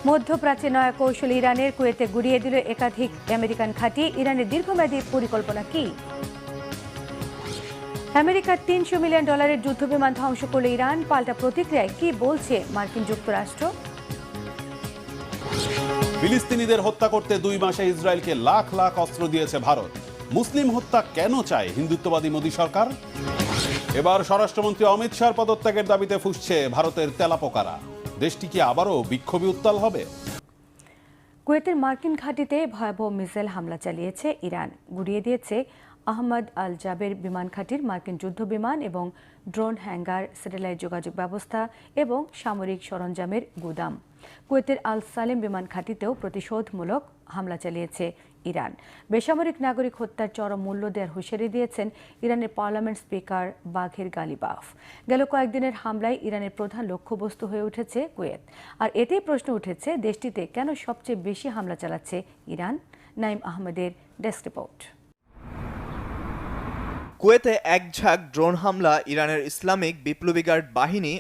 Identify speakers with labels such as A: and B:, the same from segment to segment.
A: মধ্যপ্রাচ্যে নয়া কৌশল ইরানের, কুয়েতে গুড়িয়ে দিল একাধিক আমেরিকান ঘাঁটি। ইরানের দীর্ঘমেয়াদী পরিকল্পনা কি? আমেরিকার $300 মিলিয়ন যুদ্ধবিমান ধ্বংস করল ইরান, পাল্টা প্রতিক্রিয়ায় কি বলছে মার্কিন যুক্তরাষ্ট্র?
B: ফিলিস্তিনিদের হত্যা করতে 2 মাসে ইসরায়েলকে লাখ লাখ অস্ত্র দিয়েছে ভারত। মুসলিম হত্যা কেন চায় হিন্দুত্ববাদী মোদী সরকার? এবার স্বরাষ্ট্রমন্ত্রী অমিত শাহর পদত্যাগের দাবিতে ফুঁসছে ভারতের তেলাপোকারা। দেশটি কি আবারও বিক্ষোভে উত্তাল হবে?
A: কুয়েতের মার্কিন ঘাঁটিতে ভয়াবহ মিসাইল হামলা চালিয়েছে ইরান, গুড়িয়ে দিয়েছে আহমদ আল জাবের বিমান ঘাঁটির মার্কিন যুদ্ধবিমান এবং ড্রোন হ্যাঙ্গার, স্যাটেলাইট যোগাযোগ ব্যবস্থা এবং সামরিক সরঞ্জামের গুদাম। কুয়েতের আল সালেম বিমান ঘাঁটিতেও প্রতিশোধমূলক হামলা চালিয়েছে ইরান। বেসামরিক নাগরিক হত্যার চরম মূল্য দেওয়ার হুঁশিয়ারি দিয়েছেন ইরানের পার্লামেন্ট স্পিকার বাঘের গালিবাফ। গেল কয়েকদিনের হামলায় ইরানের প্রধান লক্ষ্যবস্তু হয়ে উঠেছে কুয়েত। আর এতেই প্রশ্ন উঠেছে, দেশটিতে কেন সবচেয়ে বেশি হামলা চালাচ্ছে ইরান? নাইম আহমেদের ডেস্ক রিপোর্ট।
C: কুয়েতে এক ঝাঁক ড্রোন হামলা ইরানের ইসলামিক বিপ্লবী গার্ড বাহিনী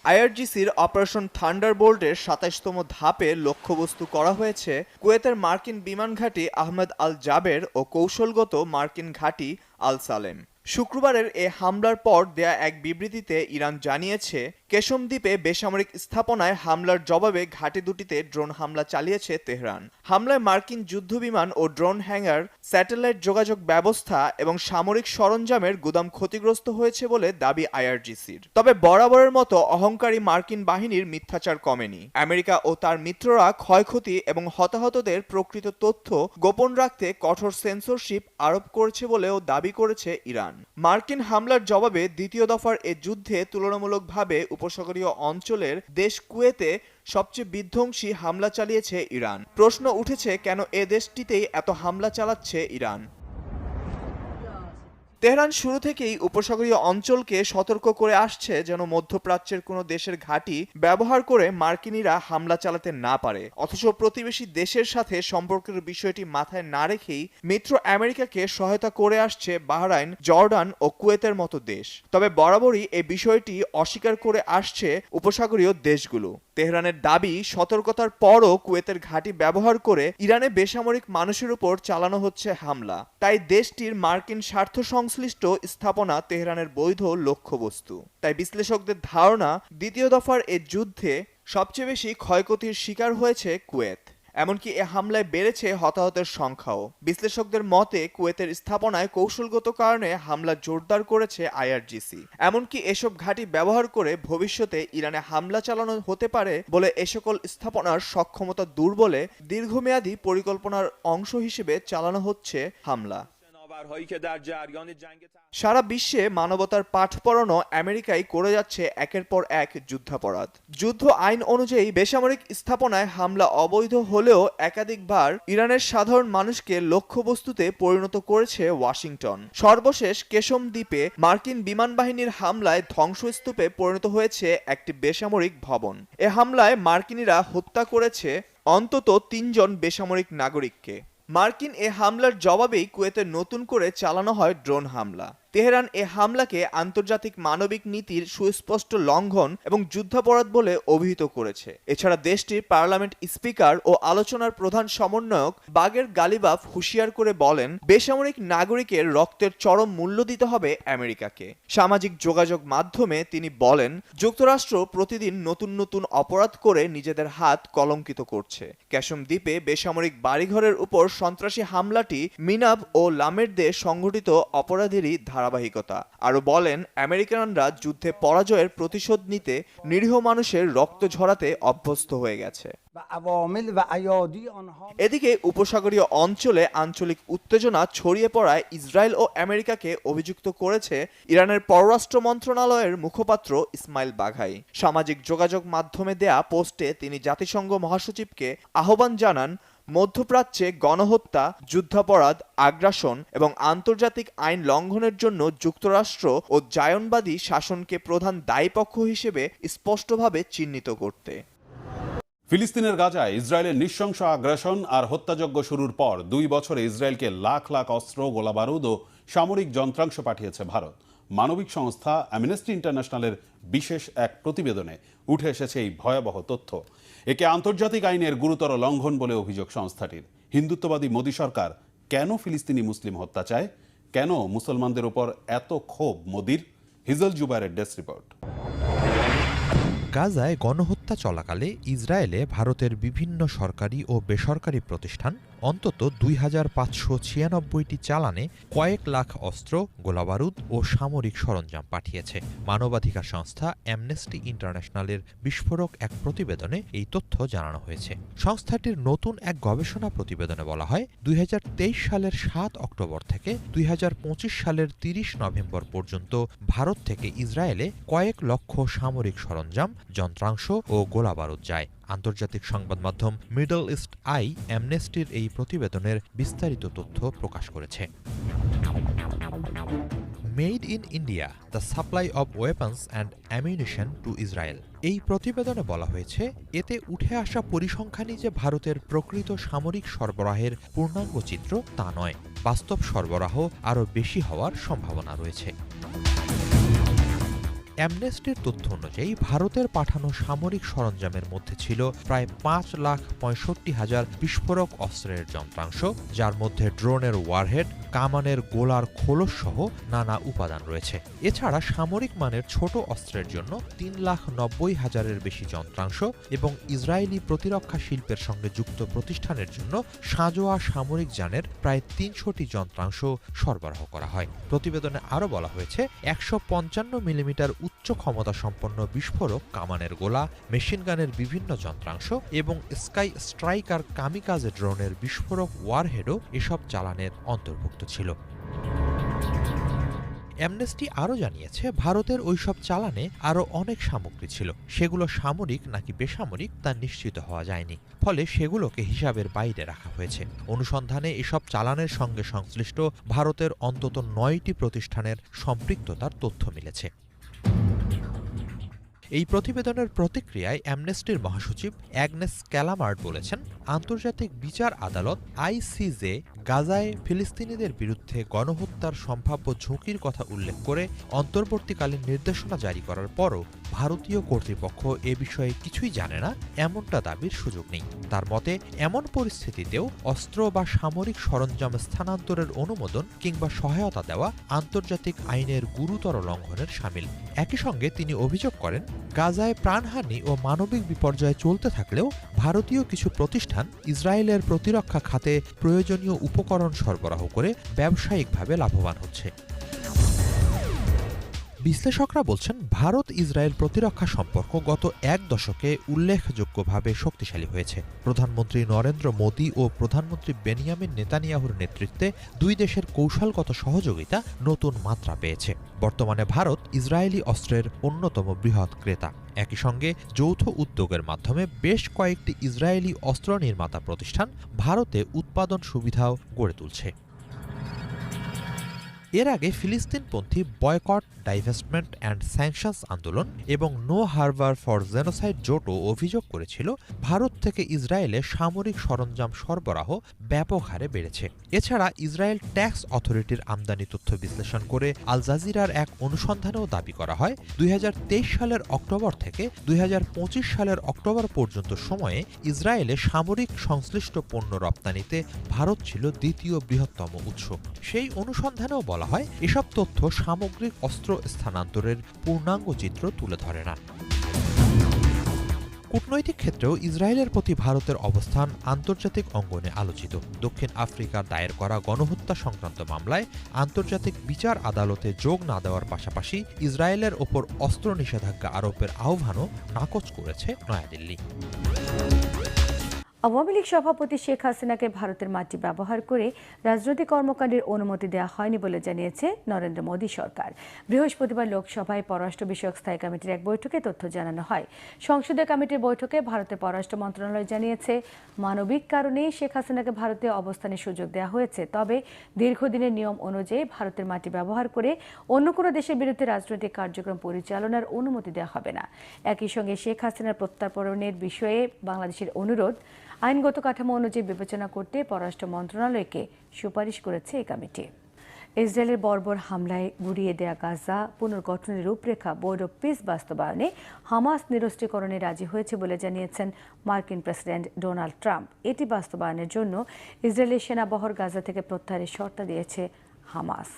C: আইআরজিসির অপারেশন থান্ডারবোল্টের ২৭তম ধাপে লক্ষ্যবস্তু করা হয়েছে কুয়েতের মার্কিন বিমান ঘাঁটি আহমেদ আল জাবের ও কৌশলগত মার্কিন ঘাঁটি আল সালেম। শুক্রবারের এ হামলার পর দেয়া এক বিবৃতিতে ইরান জানিয়েছে, কেশম দ্বীপে বেসামরিক স্থাপনায় হামলার জবাবে ঘাঁটি দুটিতে ড্রোন হামলা চালিয়েছে তেহরান। হামলায় মার্কিন যুদ্ধবিমান ও ড্রোন হ্যাঙ্গার, স্যাটেলাইট যোগাযোগ ব্যবস্থা এবং সামরিক সরঞ্জামের গুদাম ক্ষতিগ্রস্ত হয়েছে বলে দাবি আইআরজিসির। তবে বরাবরের মতো অহংকারী মার্কিন বাহিনীর মিথ্যাচার কমেনি। আমেরিকা ও তার মিত্ররা ক্ষয়ক্ষতি এবং হতাহতদের প্রকৃত তথ্য গোপন রাখতে কঠোর সেন্সরশিপ আরোপ করেছে বলেও দাবি করেছে ইরান। মার্কিন হামলার জবাবে দ্বিতীয় দফার এ যুদ্ধে তুলনামূলকভাবে উপসাগরীয় অঞ্চলের দেশ কুয়েতে সবচেয়ে বিধ্বংসী হামলা চালিয়েছে ইরান। প্রশ্ন উঠেছে, কেন এ দেশটিতেই এত হামলা চালাচ্ছে ইরান? তেহরান শুরু থেকেই উপসাগরীয় অঞ্চলকে সতর্ক করে আসছে যেন মধ্যপ্রাচ্যের কোনো দেশের ঘাঁটি ব্যবহার করে মার্কিনীরা হামলা চালাতে না পারে। অথচ প্রতিবেশী দেশের সাথে সম্পর্কের বিষয়টি মাথায় না রেখেই মিত্র আমেরিকাকে সহায়তা করে আসছে বাহরাইন, জর্ডান ও কুয়েতের মতো দেশ। তবে বরাবরই এই বিষয়টি অস্বীকার করে আসছে উপসাগরীয় দেশগুলো। তেহরানের দাবি, সতর্কতার পরও কুয়েতের ঘাঁটি ব্যবহার করে ইরানে বেসামরিক মানুষের উপর চালানো হচ্ছে হামলা। তাই দেশটির মার্কিন স্বার্থ সংশ্লিষ্ট স্থাপনা তেহরানের বৈধ লক্ষ্যবস্তু। তাই বিশ্লেষকদের ধারণা, দ্বিতীয় দফার এ যুদ্ধে সবচেয়ে বেশি ক্ষয়ক্ষতির শিকার হয়েছে কুয়েত। এমনকি এ হামলায় বেড়েছে হতাহতের সংখ্যাও। বিশ্লেষকদের মতে, কুয়েতের স্থাপনায় কৌশলগত কারণে হামলা জোরদার করেছে আইআরজিসি। এমনকি এসব ঘাঁটি ব্যবহার করে ভবিষ্যতে ইরানে হামলা চালানো হতে পারে বলে এ সকল স্থাপনার সক্ষমতা দুর্বলে দীর্ঘমেয়াদী পরিকল্পনার অংশ হিসেবে চালানো হচ্ছে হামলা। সারা বিশ্বে মানবতার পাঠ পড়ানো আমেরিকাই করে যাচ্ছে একের পর এক যুদ্ধাপরাধ। যুদ্ধ আইন অনুযায়ী বেসামরিক স্থাপনায় হামলা অবৈধ হলেও একাধিকবার ইরানের সাধারণ মানুষকে লক্ষ্যবস্তুতে পরিণত করেছে ওয়াশিংটন। সর্বশেষ কেশম দ্বীপে মার্কিন বিমান বাহিনীর হামলায় ধ্বংসস্তূপে পরিণত হয়েছে একটি বেসামরিক ভবন। এ হামলায় মার্কিনীরা হত্যা করেছে অন্তত 3 জন বেসামরিক নাগরিককে। মার্কিন এ হামলার জবাবেই কুয়েতে নতুন করে চালানো হয় ড্রোন হামলা। তেহরান এ হামলাকে আন্তর্জাতিক মানবিক নীতির সুস্পষ্ট লঙ্ঘন এবং যুদ্ধাপরাধ বলে অভিহিত করেছে। এছাড়া দেশটির পার্লামেন্ট স্পিকার ও আলোচনার প্রধান সমন্বয়ক বাগের গালিবাফ হুঁশিয়ার করে বলেন, বেসামরিক নাগরিকের রক্তের চরম মূল্য দিতে হবে আমেরিকাকে। সামাজিক যোগাযোগ মাধ্যমে তিনি বলেন, যুক্তরাষ্ট্র প্রতিদিন নতুন নতুন অপরাধ করে নিজেদের হাত কলঙ্কিত করছে। কেশম দ্বীপে বেসামরিক বাড়িঘরের উপর সন্ত্রাসী হামলাটি মিনাব ও লামেরদে সংঘটিত অপরাধেরই ধারাবাহিকতা। আরো বলেন, আমেরিকানরা যুদ্ধে পরাজয়ের প্রতিশোধ নিতে নিরীহ মানুষের রক্ত ঝরাতে অভ্যস্ত হয়ে গেছে। এদিকে উপসাগরীয় অঞ্চলে আঞ্চলিক উত্তেজনা ছড়িয়ে পড়ায় ইসরায়েল ও আমেরিকাকে অভিযুক্ত করেছে ইরানের পররাষ্ট্র মন্ত্রণালয়ের মুখপাত্র ইসমাইল বাঘাই। সামাজিক যোগাযোগ মাধ্যমে দেয়া পোস্টে তিনি জাতিসংঘ মহাসচিবকে আহ্বান জানান, মধ্যপ্রাচ্যে গণহত্যা, যুদ্ধাপরাধ, আগ্রাসন এবং আন্তর্জাতিক আইন লঙ্ঘনের জন্য যুক্তরাষ্ট্র ও জায়নবাদী শাসনকে প্রধান দায়ীপক্ষ হিসেবে স্পষ্টভাবে চিহ্নিত করতে।
B: ফিলিস্তিনের গাজায় ইসরায়েলের নৃশংস আগ্রাসন আর হত্যাযজ্ঞ শুরুর পর 2 বছরে ইসরায়েলকে লাখ লাখ অস্ত্র, গোলাবারুদ ও সামরিক যন্ত্রাংশ পাঠিয়েছে ভারত। মানবিক সংস্থা অ্যামনেস্টি ইন্টারন্যাশনালের বিশেষ এক প্রতিবেদনে উঠে এসেছে এই ভয়াবহ তথ্য। একে আন্তর্জাতিক আইনের গুরুতর লঙ্ঘন বলে অভিযোগ সংস্থাটির। হিন্দুত্ববাদী মোদী সরকার কেন ফিলিস্তিনি মুসলিম হত্যা চায়, কেন মুসলমানদের উপর এত ক্ষোভ মোদির? হিজল জুবাইরের ডেস্ক রিপোর্ট।
D: গাজায় গণহত্যা চলাকালে ইসরায়েলে ভারতের বিভিন্ন সরকারি ও বেসরকারি প্রতিষ্ঠান অন্তত ২৫৯৬টি চালানে কয়েক লাখ অস্ত্র, গোলাবারুদ ও সামরিক সরঞ্জাম পাঠিয়েছে। মানবাধিকার সংস্থা অ্যামনেস্টি ইন্টারন্যাশনালের বিস্ফোরক এক প্রতিবেদনে এই তথ্য জানানো হয়েছে। সংস্থাটির নতুন এক গবেষণা প্রতিবেদনে বলা হয়, ২০২৩ সালের ৭ অক্টোবর থেকে ২০২৫ সালের ৩০ নভেম্বর পর্যন্ত ভারত থেকে ইসরায়েলে কয়েক লক্ষ সামরিক সরঞ্জাম, যন্ত্রাংশ ও গোলাবারুদ যায়। আন্তর্জাতিক সংবাদ মাধ্যম মিডল ইস্ট আই অ্যামনেস্টির এই প্রতিবেদনের বিস্তারিত তথ্য প্রকাশ করেছে। Made in India, the supply of weapons and ammunition two Israel. এই প্রতিবেদনে বলা হয়েছে, এতে উঠে আসা পরিসংখ্যানই যে ভারতের প্রকৃত সামরিক সরবরাহের পূর্ণাঙ্গ চিত্র তা নয়, বাস্তব সরবরাহ আরও বেশি হওয়ার সম্ভাবনা রয়েছে। অ্যামনেস্টির তথ্য অনুযায়ী ভারতের পাঠানো সামরিক সরঞ্জামের মধ্যে ছিল প্রায় ৫,৬৫,০০০ বিস্ফোরক অস্ত্রের যন্ত্রাংশ, যার মধ্যে ড্রোনের ওয়ারহেড, কামানের গোলার খোলস সহ নানা উপাদান রয়েছে। এছাড়া সামরিক মানের ছোট অস্ত্রের জন্য ৩,৯০,০০০-এর বেশি যন্ত্রাংশ এবং ইসরায়েলি প্রতিরক্ষা শিল্পের সঙ্গে যুক্ত প্রতিষ্ঠানের জন্য সাঁজোয়া সামরিক যানের প্রায় ৩০০টি যন্ত্রাংশ সরবরাহ করা হয়। প্রতিবেদনে আরও বলা হয়েছে, ১৫৫ মিলিমিটার উচ্চ ক্ষমতা সম্পন্ন বিস্ফোরক কামানের গোলা, মেশিনগানের বিভিন্ন যন্ত্রাংশ এবং স্কাই স্ট্রাইকার কামিকাজে ড্রোনের বিস্ফোরক ওয়ারহেডও এসব চালানের অন্তর্ভুক্ত ছিল। অ্যামনেস্টি আরও জানিয়েছে, ভারতের ওইসব চালানে আরও অনেক সামগ্রী ছিল। সেগুলো সামরিক নাকি বেসামরিক তা নিশ্চিত হওয়া যায়নি, ফলে সেগুলোকে হিসাবের বাইরে রাখা হয়েছে। অনুসন্ধানে এসব চালানের সঙ্গে সংশ্লিষ্ট ভারতের অন্তত ৯টি প্রতিষ্ঠানের সম্পৃক্ততার তথ্য মিলেছে। এই প্রতিবেদনের প্রতিক্রিয়ায় অ্যামনেস্টির মহাসচিব অ্যাগনেস ক্যালামার্ড বলেছেন, আন্তর্জাতিক বিচার আদালত আইসিজে গাজায় ফিলিস্তিনিদের বিরুদ্ধে গণহত্যার সম্ভাব্য ঝুঁকির কথা উল্লেখ করে অন্তর্বর্তীকালীন নির্দেশনা জারি করার পরও ভারতীয় কর্তৃপক্ষ এ বিষয়ে কিছুই জানে না, এমনটা দাবির সুযোগ নেই। তার মতে, এমন পরিস্থিতিতেও অস্ত্র বা সামরিক সরঞ্জাম স্থানান্তরের অনুমোদন কিংবা সহায়তা দেওয়া আন্তর্জাতিক আইনের গুরুতর লঙ্ঘনের শামিল। একই সঙ্গে তিনি অভিযোগ করেন, গাজায় প্রাণহানি ও মানবিক বিপর্যয় চলতে থাকলেও ভারতীয় কিছু প্রতিষ্ঠান ইসরায়েলের প্রতিরক্ষা খাতে প্রয়োজনীয় উপকরণ সরবরাহ করে ব্যবসায়িকভাবে লাভবান হচ্ছে। বিশ্লেষকরা বলছেন, ভারত ইসরায়েল প্রতিরক্ষা সম্পর্ক গত এক দশকে উল্লেখযোগ্যভাবে শক্তিশালী হয়েছে। প্রধানমন্ত্রী নরেন্দ্র মোদী ও প্রধানমন্ত্রী বেনিয়ামিন নেতানিয়াহুর নেতৃত্বে দুই দেশের কৌশলগত সহযোগিতা নতুন মাত্রা পেয়েছে। বর্তমানে ভারত ইসরায়েলি অস্ত্রের অন্যতম বৃহৎ ক্রেতা। একই সঙ্গে যৌথ উদ্যোগের মাধ্যমে বেশ কয়েকটি ইসরায়েলি অস্ত্র নির্মাতা প্রতিষ্ঠান ভারতে উৎপাদন সুবিধাও গড়ে তুলছে। এর আগে ফিলিস্তিনপন্থী বয়কট, ডাইভেস্টমেন্ট অ্যান্ড স্যাংশনস আন্দোলন এবং নো হারবার ফর জেনোসাইড জোটও অভিযোগ করেছিল, ভারত থেকে ইসরায়েলে সামরিক সরঞ্জাম সরবরাহ ব্যাপক হারে বেড়েছে। এছাড়া ইসরায়েল ট্যাক্স অথরিটির আমদানি তথ্য বিশ্লেষণ করে আল জাজিরার এক অনুসন্ধানেও দাবি করা হয়, ২০২৩ সালের অক্টোবর থেকে ২০২৫ সালের অক্টোবর পর্যন্ত সময়ে ইসরায়েলে সামরিক সংশ্লিষ্ট পণ্য রপ্তানিতে ভারত ছিল দ্বিতীয় বৃহত্তম উৎস। সেই অনুসন্ধানেও বলা হয়, এসব তথ্য সামগ্রিক অস্ত্র স্থানান্তরের পূর্ণাঙ্গ চিত্র তুলে ধরে না। কূটনৈতিক ক্ষেত্রেও ইসরায়েলের প্রতি ভারতের অবস্থান আন্তর্জাতিক অঙ্গনে আলোচিত। দক্ষিণ আফ্রিকার দায়ের করা গণহত্যা সংক্রান্ত মামলায় আন্তর্জাতিক বিচার আদালতে যোগ না দেওয়ার পাশাপাশি ইসরায়েলের ওপর অস্ত্র নিষেধাজ্ঞা আরোপের আহ্বানও নাকচ করেছে নয়াদিল্লি।
A: আওয়ামী লীগ সভাপতি শেখ হাসিনাকে ভারতের মাটি ব্যবহার করে রাজনৈতিক কর্মকাণ্ডের অনুমতি দেওয়া হয়নি বলে জানিয়েছে নরেন্দ্র মোদী সরকার। বৃহস্পতিবার লোকসভায় পররাষ্ট্র বিষয়ক স্থায়ী কমিটির এক বৈঠকে তথ্য জানানো হয়। সংসদীয় কমিটির বৈঠকে ভারতের পররাষ্ট্র মন্ত্রণালয় জানিয়েছে, মানবিক কারণেই শেখ হাসিনাকে ভারতীয় অবস্থানের সুযোগ দেওয়া হয়েছে, তবে দীর্ঘদিনের নিয়ম অনুযায়ী ভারতের মাটি ব্যবহার করে অন্য কোনো দেশের বিরুদ্ধে রাজনৈতিক কার্যক্রম পরিচালনার অনুমতি দেওয়া হবে না। একই সঙ্গে শেখ হাসিনার প্রত্যার্পণের বিষয়ে বাংলাদেশের অনুরোধ আইনগত কাঠামো অনুযায়ী বিবেচনা করতে পররাষ্ট্র মন্ত্রণালয়কে সুপারিশ করেছে এই কমিটি। ইসরায়েলের বর্বর হামলায় গুড়িয়ে দেয়া গাজা পুনর্গঠনের রূপরেখা বোর্ড অব পিস বাস্তবায়নে হামাস নিরস্ত্রীকরণে রাজি হয়েছে বলে জানিয়েছেন মার্কিন প্রেসিডেন্ট ডোনাল্ড ট্রাম্প। এটি বাস্তবায়নের জন্য ইসরায়েলের সেনাবহর গাজা থেকে প্রত্যাহারের শর্ত দিয়েছে হামাস।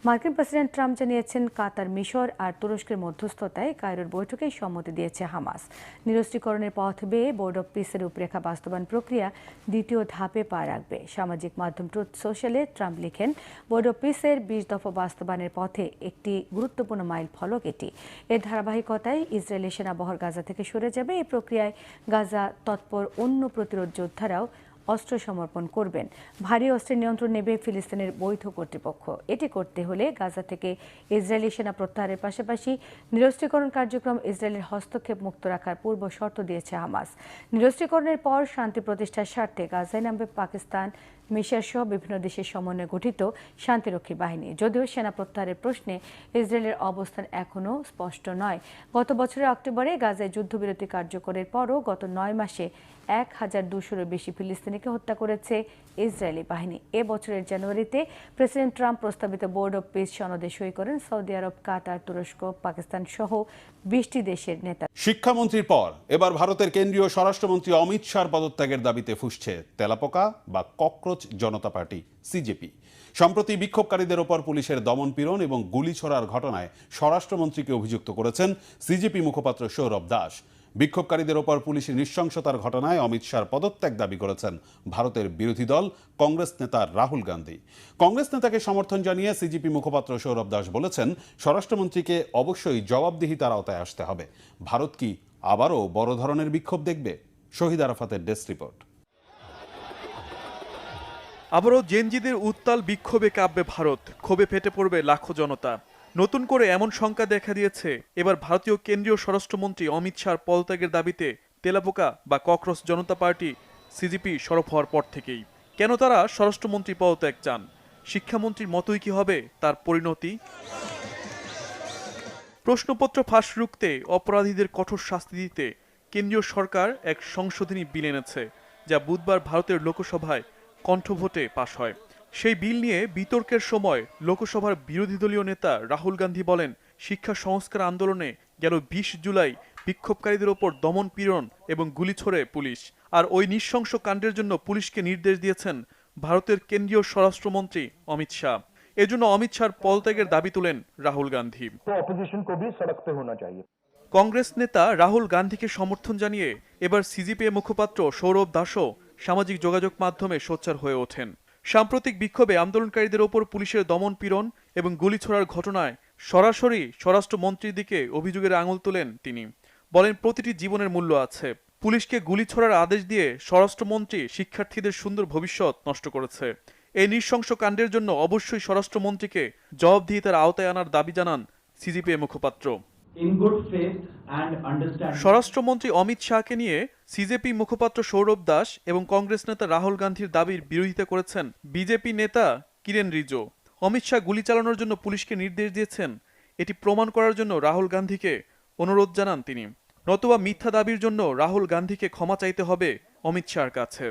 A: মার্কিন প্রেসিডেন্ট ট্রাম্প জানিয়েছেন, কাতার, মিশর আর তুরস্কের মধ্যস্থতায় কায়রোর বৈঠকেই সম্মতি দিয়েছে হামাস। নিরস্ত্রীকরণের পথ বেয়ে বোর্ড অব পিসের রূপরেখা বাস্তবায়ন প্রক্রিয়া দ্বিতীয় ধাপে পা রাখবে। সামাজিক মাধ্যম ট্রুথ সোশ্যালে ট্রাম্প লিখেন, বোর্ড অব পিসের 20 দফা বাস্তবায়নের পথে একটি গুরুত্বপূর্ণ মাইল ফলক এটি। এর ধারাবাহিকতায় ইসরায়েলের সেনাবহর গাজা থেকে সরে যাবে। এই প্রক্রিয়ায় গাজা তৎপর অন্য প্রতিরোধ যোদ্ধারাও অস্ত্র সমর্পণ করবেন। ভারী অস্ত্রের নিয়ন্ত্রণ নেবে ফিলিস্তিনের বৈধ কর্তৃপক্ষ। এটি করতে হলে গাজা থেকে ইসরায়েলি সেনা প্রত্যাহারের পাশাপাশি নিরস্ত্রীকরণ কার্যক্রম ইসরায়েলের হস্তক্ষেপ মুক্ত রাখার পূর্ব শর্ত দিয়েছে হামাস। নিরস্ত্রীকরণের পর শান্তি প্রতিষ্ঠার স্বার্থে গাজায় নামবে পাকিস্তান, মিশর সহ বিভিন্ন দেশের সমন্বয়ে গঠিত শান্তিরক্ষী বাহিনী। যদিও সেনা প্রত্যাহারের প্রশ্নে ইসরায়েলের অবস্থান এখনও স্পষ্ট নয়। গত বছরের অক্টোবরে গাজায় যুদ্ধবিরতি কার্যকরের পরও গত 9 মাসে 1200-এরও বেশি ফিলিস্তিনিকে হত্যা করেছে ইসরায়েলি বাহিনী। এবছরের জানুয়ারিতে প্রেসিডেন্ট ট্রাম্প প্রস্তাবিত বোর্ড অব পিস সনদে সই করেন সৌদি আরব, কাতার, তুরস্ক, পাকিস্তান সহ 20টি দেশের নেতা।
B: শিক্ষামন্ত্রীর পর এবার ভারতের কেন্দ্রীয় স্বরাষ্ট্রমন্ত্রী অমিত শাহর পদত্যাগের দাবিতে ফুঁসছে তেলাপোকা বা ককরোচ জনতা পার্টি সিজেপি। সম্প্রতি বিক্ষোভকারীদের ওপর পুলিশের দমনপীড়ন এবং গুলি ছোড়ার ঘটনায় স্বরাষ্ট্রমন্ত্রীকে অভিযুক্ত করেছেন সিজেপি মুখপাত্র সৌরভ দাস। বিক্ষোভকারীদের ওপর পুলিশের নৃশংসতার ঘটনায় অমিত শাহর পদত্যাগ দাবি করেছেন ভারতের বিরোধী দল কংগ্রেস নেতা রাহুল গান্ধী। কংগ্রেস নেতাকে সমর্থন জানিয়ে সিজেপি মুখপাত্র সৌরভ দাস বলেছেন, স্বরাষ্ট্রমন্ত্রীকে অবশ্যই জবাবদিহিতার আওতায় আসতে হবে। ভারত কি আবারও বড় ধরনের বিক্ষোভ দেখবে? শহীদ আরাফাতের ডেস্ক রিপোর্ট।
E: আবারও জেনজিদের উত্তাল বিক্ষোভে কাঁপবে ভারত, ক্ষোভে ফেটে পড়বে লাখো জনতা। নতুন করে এমন শঙ্কা দেখা দিয়েছে এবার ভারতীয় কেন্দ্রীয় স্বরাষ্ট্রমন্ত্রী অমিত শাহর পদত্যাগের দাবিতে তেলাপোকা বা ককরোচ জনতা পার্টি সিজেপি সরব হওয়ার পর থেকেই। কেন তারা স্বরাষ্ট্রমন্ত্রী পদত্যাগ চান? শিক্ষামন্ত্রীর মতোই কি হবে তার পরিণতি? প্রশ্নপত্র ফাঁস রুখতে অপরাধীদের কঠোর শাস্তি দিতে কেন্দ্রীয় সরকার এক সংশোধনী বিল এনেছে, যা বুধবার ভারতের লোকসভায় কণ্ঠভোটে পাশ হয়। সেই বিল নিয়ে বিতর্কের সময় লোকসভার বিরোধী দলীয় নেতা রাহুল গান্ধী বলেন, শিক্ষা সংস্কার আন্দোলনে গেল 20 জুলাই বিক্ষোভকারীদের ওপর দমন পীড়ন এবং গুলি ছোড়ে পুলিশ। আর ওই নৃশংস কাণ্ডের জন্য পুলিশকে নির্দেশ দিয়েছেন ভারতের কেন্দ্রীয় স্বরাষ্ট্রমন্ত্রী অমিত শাহ। এজন্য অমিত শাহর পদত্যাগের দাবি তোলেন রাহুল গান্ধী। কংগ্রেস নেতা রাহুল গান্ধীকে সমর্থন জানিয়ে এবার সিজেপি মুখপাত্র সৌরভ দাসও সামাজিক যোগাযোগ মাধ্যমে সোচ্চার হয়ে ওঠেন। সাম্প্রতিক বিক্ষোভে আন্দোলনকারীদের ওপর পুলিশের দমন পীড়ন এবং গুলি ছোড়ার ঘটনায় সরাসরি স্বরাষ্ট্রমন্ত্রীর দিকে অভিযোগের আঙুল তোলেন তিনি। বলেন, প্রতিটি জীবনের মূল্য আছে। পুলিশকে গুলি ছোড়ার আদেশ দিয়ে স্বরাষ্ট্রমন্ত্রী শিক্ষার্থীদের সুন্দর ভবিষ্যৎ নষ্ট করেছে। এই নৃশংস কাণ্ডের জন্য অবশ্যই স্বরাষ্ট্রমন্ত্রীকে জবাবদিহিতার আওতায় আনার দাবি জানান সিজেপি মুখপাত্র। স্বরাষ্ট্রমন্ত্রী অমিত শাহকে নিয়ে সিজেপি মুখপাত্র সৌরভ দাস এবং কংগ্রেস নেতা রাহুল গান্ধীর দাবির বিরোধিতা করেছেন বিজেপি নেতা কিরেন রিজু। অমিত শাহ গুলি চালানোর জন্য পুলিশকে নির্দেশ দিয়েছেন, এটি প্রমাণ করার জন্য রাহুল গান্ধীকে অনুরোধ জানান তিনি। নতুবা মিথ্যা দাবির জন্য রাহুল গান্ধীকে ক্ষমা চাইতে হবে অমিত শাহর কাছে।